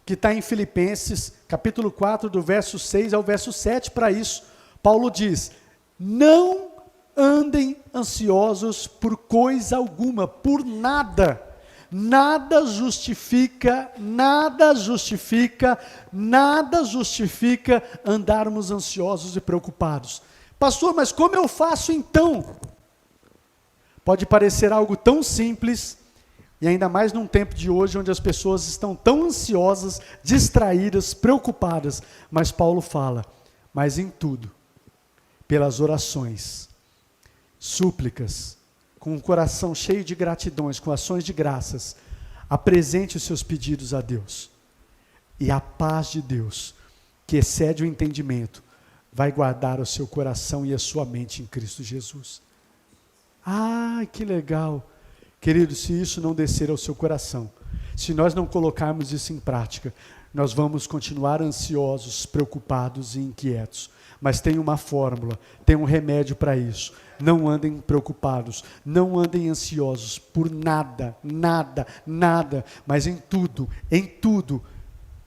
que está em Filipenses capítulo 4, do verso 6 ao verso 7, para isso. Paulo diz, não andem ansiosos por coisa alguma, por nada. Nada justifica andarmos ansiosos e preocupados. Pastor, mas como eu faço então? Pode parecer algo tão simples, e ainda mais num tempo de hoje, onde as pessoas estão tão ansiosas, distraídas, preocupadas. Mas Paulo fala, mas em tudo, pelas orações, súplicas, com um coração cheio de gratidões, com ações de graças, apresente os seus pedidos a Deus. E a paz de Deus, que excede o entendimento, vai guardar o seu coração e a sua mente em Cristo Jesus. Ah, que legal! Querido, se isso não descer ao seu coração, se nós não colocarmos isso em prática, nós vamos continuar ansiosos, preocupados e inquietos. Mas tem uma fórmula, tem um remédio para isso. Não andem preocupados, não andem ansiosos por nada, mas em tudo,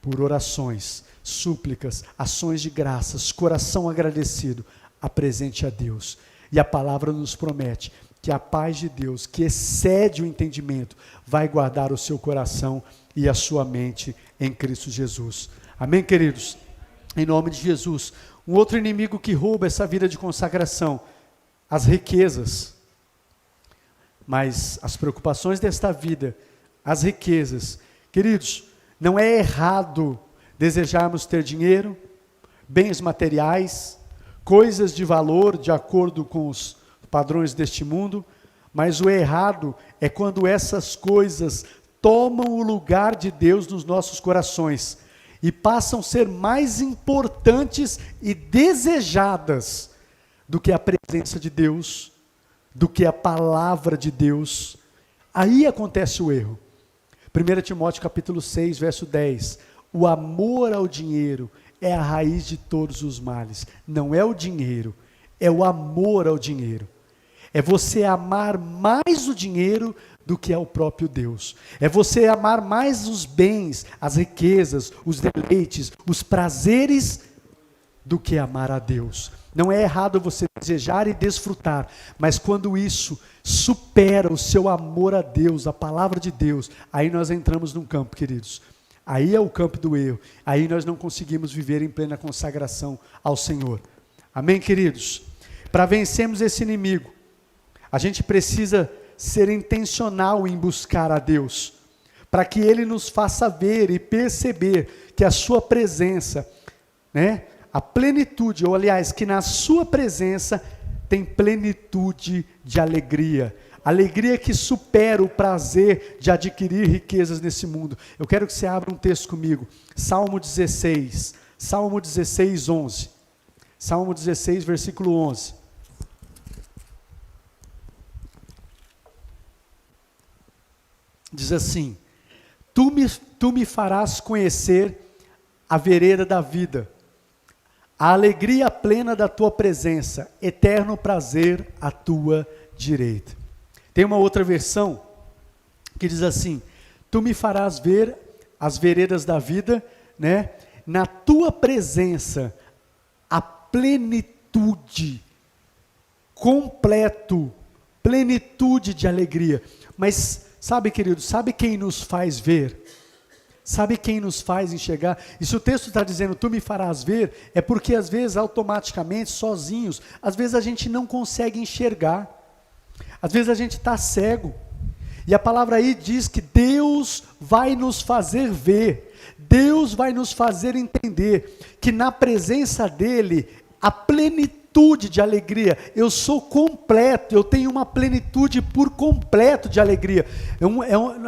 por orações, súplicas, ações de graças, coração agradecido, apresente a Deus. E a palavra nos promete que a paz de Deus, que excede o entendimento, vai guardar o seu coração e a sua mente em Cristo Jesus. Amém, queridos? Em nome de Jesus. Um outro inimigo que rouba essa vida de consagração, as riquezas. Mas as preocupações desta vida, as riquezas. Queridos, não é errado desejarmos ter dinheiro, bens materiais, coisas de valor de acordo com os padrões deste mundo, mas o errado é quando essas coisas tomam o lugar de Deus nos nossos corações e passam a ser mais importantes e desejadas do que a presença de Deus, do que a palavra de Deus. Aí acontece o erro. 1 Timóteo capítulo 6, verso 10, o amor ao dinheiro é a raiz de todos os males. Não é o dinheiro, é o amor ao dinheiro. É você amar mais o dinheiro do que ao próprio Deus. É você amar mais os bens, as riquezas, os deleites, os prazeres, do que amar a Deus. Não é errado você desejar e desfrutar, mas quando isso supera o seu amor a Deus, a palavra de Deus, aí nós entramos num campo, queridos. Aí é o campo do erro. Aí nós não conseguimos viver em plena consagração ao Senhor. Amém, queridos? Para vencermos esse inimigo, a gente precisa ser intencional em buscar a Deus, para que Ele nos faça ver e perceber que a sua presença, a plenitude, ou aliás, que na sua presença tem plenitude de alegria, alegria que supera o prazer de adquirir riquezas nesse mundo. Eu quero que você abra um texto comigo, Salmo 16, 11. Salmo 16, versículo 11. Diz assim, tu me farás conhecer a vereda da vida, a alegria plena da tua presença, eterno prazer à tua direita. Tem uma outra versão que diz assim, tu me farás ver as veredas da vida, na tua presença, a plenitude, plenitude de alegria. Mas sabe, querido, sabe quem nos faz ver? Sabe quem nos faz enxergar? E se o texto está dizendo, tu me farás ver, é porque às vezes automaticamente, sozinhos, às vezes a gente não consegue enxergar. Às vezes a gente está cego. E a palavra aí diz que Deus vai nos fazer ver. Deus vai nos fazer entender que na presença dEle, a plenitude plenitude de alegria. Eu sou completo, eu tenho uma plenitude por completo de alegria.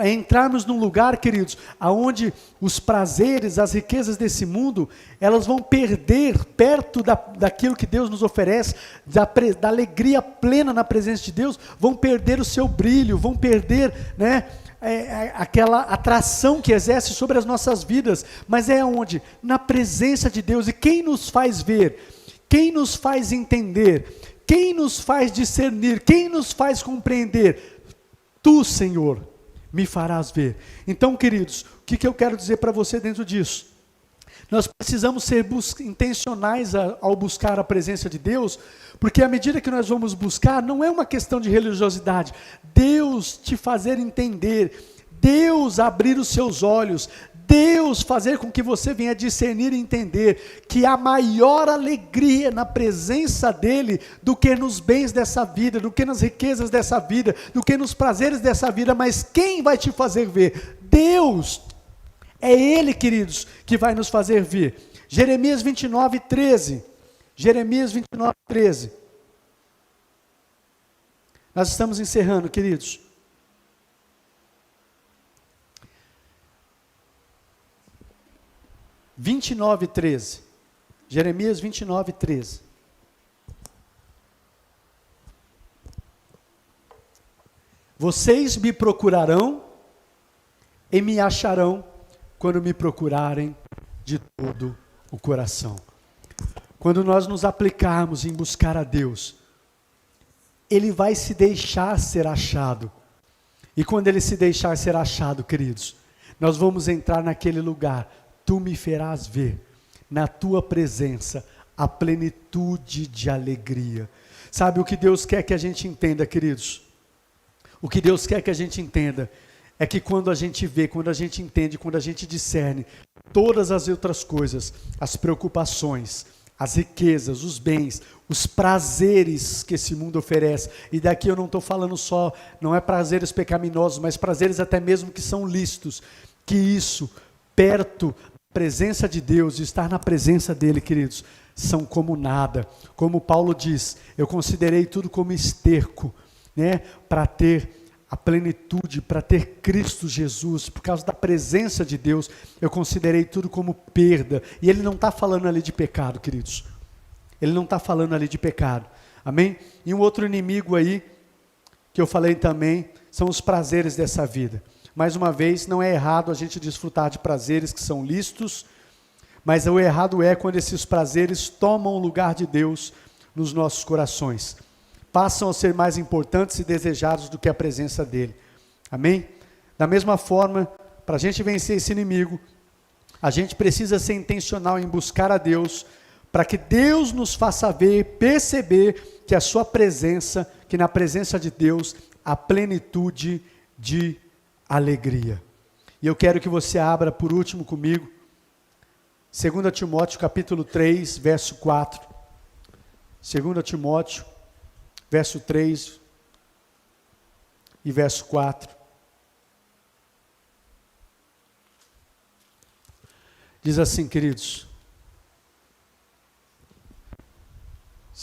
É entrarmos num lugar, queridos, aonde os prazeres, as riquezas desse mundo, elas vão perder perto daquilo que Deus nos oferece, da alegria plena na presença de Deus, vão perder o seu brilho, vão perder, né, aquela atração que exerce sobre as nossas vidas. Mas é onde? Na presença de Deus. E quem nos faz ver? Quem nos faz entender? Quem nos faz discernir? Quem nos faz compreender? Tu, Senhor, me farás ver. Então, queridos, o que eu quero dizer para você dentro disso? Nós precisamos ser intencionais ao buscar a presença de Deus, porque à medida que nós vamos buscar, não é uma questão de religiosidade. Deus te fazer entender, Deus abrir os seus olhos, Deus fazer com que você venha discernir e entender que há maior alegria na presença dEle do que nos bens dessa vida, do que nas riquezas dessa vida, do que nos prazeres dessa vida. Mas quem vai te fazer ver? Deus. É Ele, queridos, que vai nos fazer ver. Jeremias 29, 13. Jeremias 29, 13. Nós estamos encerrando, queridos. Jeremias 29, 13. Vocês me procurarão e me acharão quando me procurarem de todo o coração. Quando nós nos aplicarmos em buscar a Deus, Ele vai se deixar ser achado. E quando Ele se deixar ser achado, queridos, nós vamos entrar naquele lugar. Tu me farás ver, na tua presença, a plenitude de alegria. Sabe o que Deus quer que a gente entenda, queridos? O que Deus quer que a gente entenda é que quando a gente vê, quando a gente entende, quando a gente discerne todas as outras coisas, as preocupações, as riquezas, os bens, os prazeres que esse mundo oferece, e daqui eu não estou falando só, não é prazeres pecaminosos, mas prazeres até mesmo que são lícitos, que isso, perto da presença de Deus, de estar na presença dEle, queridos, são como nada. Como Paulo diz, eu considerei tudo como esterco, né, para ter a plenitude, para ter Cristo Jesus, por causa da presença de Deus, eu considerei tudo como perda. E ele não está falando ali de pecado, queridos. Ele não está falando ali de pecado. Amém? E um outro inimigo aí, que eu falei também, são os prazeres dessa vida. Mais uma vez, não é errado a gente desfrutar de prazeres que são lícitos, mas o errado é quando esses prazeres tomam o lugar de Deus nos nossos corações. Passam a ser mais importantes e desejados do que a presença dEle. Amém? Da mesma forma, para a gente vencer esse inimigo, a gente precisa ser intencional em buscar a Deus, para que Deus nos faça ver, perceber que a sua presença, que na presença de Deus, há plenitude de alegria. E eu quero que você abra por último comigo, 2 Timóteo capítulo 3, verso 4. 2 Timóteo verso 3 e verso 4. Diz assim, queridos.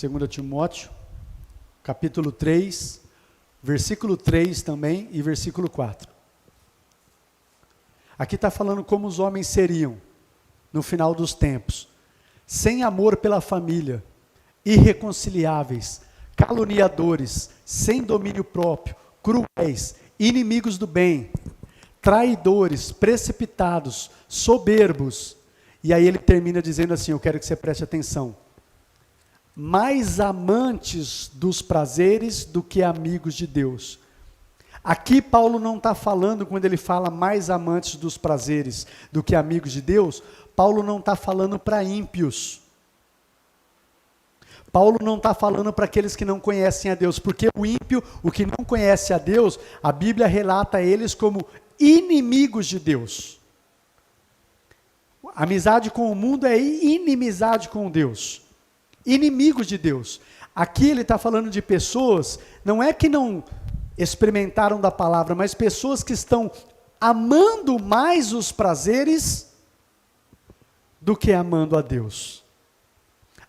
2 Timóteo, capítulo 3, versículo 3 também e versículo 4. Aqui está falando como os homens seriam no final dos tempos. Sem amor pela família, irreconciliáveis, caluniadores, sem domínio próprio, cruéis, inimigos do bem, traidores, precipitados, soberbos. E aí ele termina dizendo assim, eu quero que você preste atenção. Mais amantes dos prazeres do que amigos de Deus. Aqui Paulo não está falando, quando ele fala mais amantes dos prazeres do que amigos de Deus, Paulo não está falando para ímpios. Paulo não está falando para aqueles que não conhecem a Deus, porque o ímpio, o que não conhece a Deus, a Bíblia relata eles como inimigos de Deus. Amizade com o mundo é inimizade com Deus. Inimigos de Deus. Aqui ele está falando de pessoas, não é que não experimentaram da palavra, mas pessoas que estão amando mais os prazeres do que amando a Deus.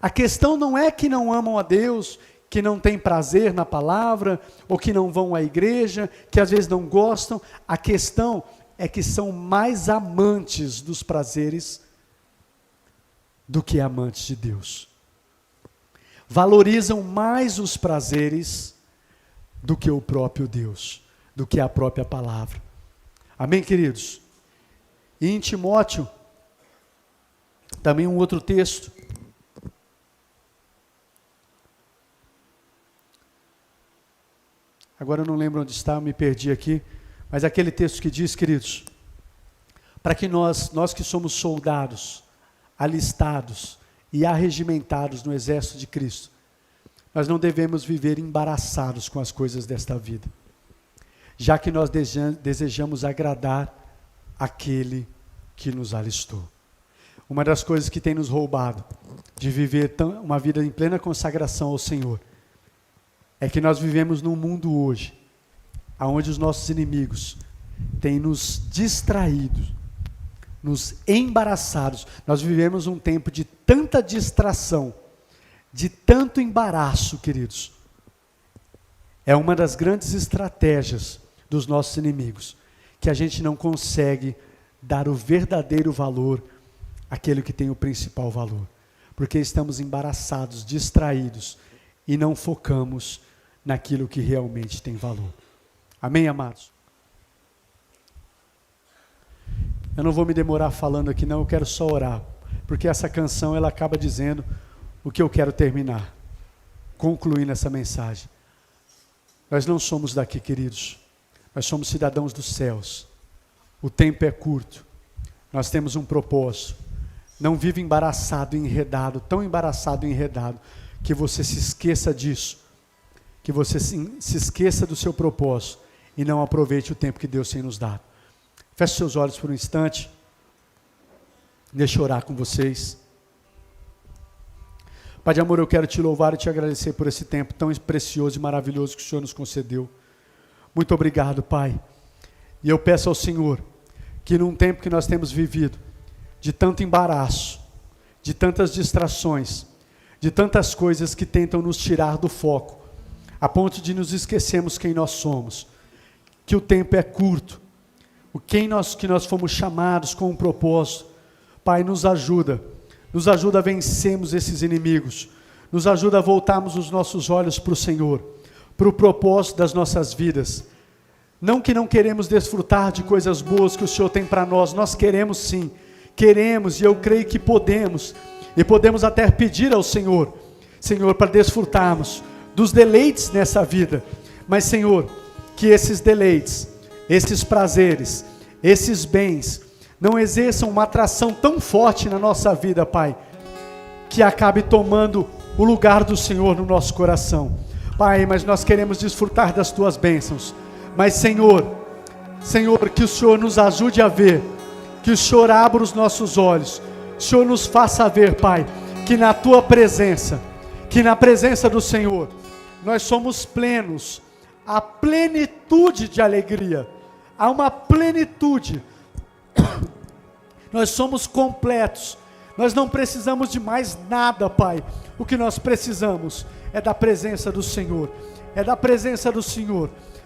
A questão não é que não amam a Deus, que não têm prazer na palavra, ou que não vão à igreja, que às vezes não gostam. A questão é que são mais amantes dos prazeres do que amantes de Deus. Valorizam mais os prazeres do que o próprio Deus, do que a própria palavra. Amém, queridos? E em Timóteo, também um outro texto. Agora eu não lembro onde está, eu me perdi aqui. Mas aquele texto que diz, queridos, para que nós que somos soldados, alistados e arregimentados no exército de Cristo, nós não devemos viver embaraçados com as coisas desta vida, já que nós desejamos agradar aquele que nos alistou. Uma das coisas que tem nos roubado de viver uma vida em plena consagração ao Senhor é que nós vivemos num mundo hoje onde os nossos inimigos têm nos distraído, nos embaraçados. Nós vivemos um tempo de tanta distração, de tanto embaraço, queridos. É uma das grandes estratégias dos nossos inimigos, que a gente não consegue dar o verdadeiro valor àquele que tem o principal valor, porque estamos embaraçados, distraídos, e não focamos naquilo que realmente tem valor. Amém, amados? Eu não vou me demorar falando aqui, não, eu quero só orar, porque essa canção, ela acaba dizendo o que eu quero terminar, concluindo essa mensagem. Nós não somos daqui, queridos, nós somos cidadãos dos céus. O tempo é curto, nós temos um propósito. Não vive embaraçado e enredado, tão embaraçado e enredado, que você se esqueça disso, que você se esqueça do seu propósito e não aproveite o tempo que Deus tem nos dado. Feche seus olhos por um instante, deixa eu orar com vocês. Pai de amor, eu quero te louvar e te agradecer por esse tempo tão precioso e maravilhoso que o Senhor nos concedeu. Muito obrigado, Pai. E eu peço ao Senhor que num tempo que nós temos vivido, de tanto embaraço, de tantas distrações, de tantas coisas que tentam nos tirar do foco, a ponto de nos esquecermos quem nós somos, que o tempo é curto, que nós fomos chamados com um propósito. Pai, nos ajuda a vencermos esses inimigos, nos ajuda a voltarmos os nossos olhos para o Senhor, para o propósito das nossas vidas. Não que não queremos desfrutar de coisas boas que o Senhor tem para nós queremos sim, queremos, e eu creio que podemos, e podemos até pedir ao Senhor, para desfrutarmos dos deleites nessa vida, mas Senhor, que esses deleites, esses prazeres, esses bens, não exerçam uma atração tão forte na nossa vida, Pai, que acabe tomando o lugar do Senhor no nosso coração. Pai, mas nós queremos desfrutar das Tuas bênçãos, mas Senhor, que o Senhor nos ajude a ver, que o Senhor abra os nossos olhos, o Senhor nos faça ver, Pai, que na Tua presença, que na presença do Senhor, nós somos plenos, a plenitude de alegria, há uma plenitude, nós somos completos, nós não precisamos de mais nada, Pai, o que nós precisamos é da presença do Senhor,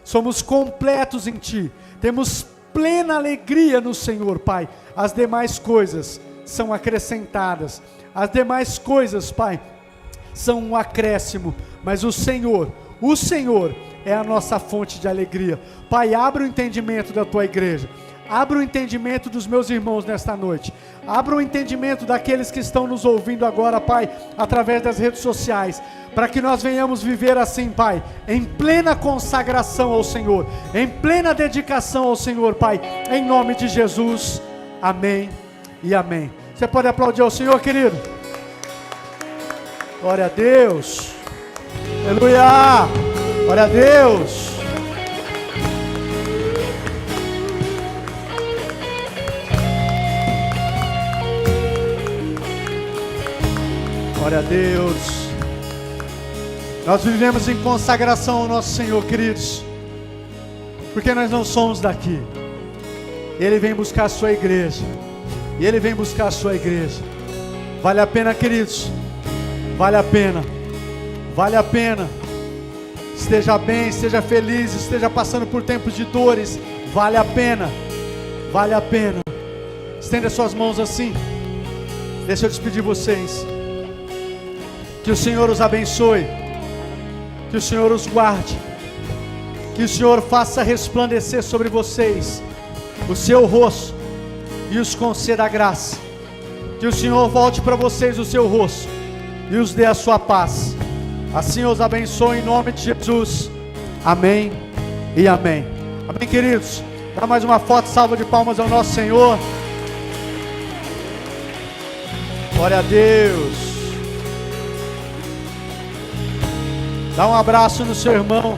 somos completos em Ti, temos plena alegria no Senhor, Pai. As demais coisas são acrescentadas, as demais coisas, Pai, são um acréscimo, mas o Senhor é a nossa fonte de alegria. Pai, abre o entendimento da Tua igreja, abre o entendimento dos meus irmãos nesta noite, abra o entendimento daqueles que estão nos ouvindo agora, Pai, através das redes sociais, para que nós venhamos viver assim, Pai, em plena consagração ao Senhor, em plena dedicação ao Senhor, Pai, em nome de Jesus, amém e amém. Você pode aplaudir ao Senhor, querido? Glória a Deus, aleluia, glória a Deus. Glória a Deus. Nós vivemos em consagração ao nosso Senhor, queridos, porque nós não somos daqui. Ele vem buscar a sua igreja, e Ele vem buscar a sua igreja. Vale a pena, queridos, Vale a pena. Vale a pena. Esteja bem, esteja feliz, esteja passando por tempos de dores. Vale a pena. Vale a pena. Estenda suas mãos assim. Deixa eu despedir vocês. Que o Senhor os abençoe. Que o Senhor os guarde. Que o Senhor faça resplandecer sobre vocês o seu rosto e os conceda a graça. Que o Senhor volte para vocês o seu rosto e os dê a sua paz. Assim eu os abençoe em nome de Jesus. Amém e amém. Amém, queridos. Dá mais uma forte salva de palmas ao nosso Senhor. Glória a Deus. Dá um abraço no seu irmão.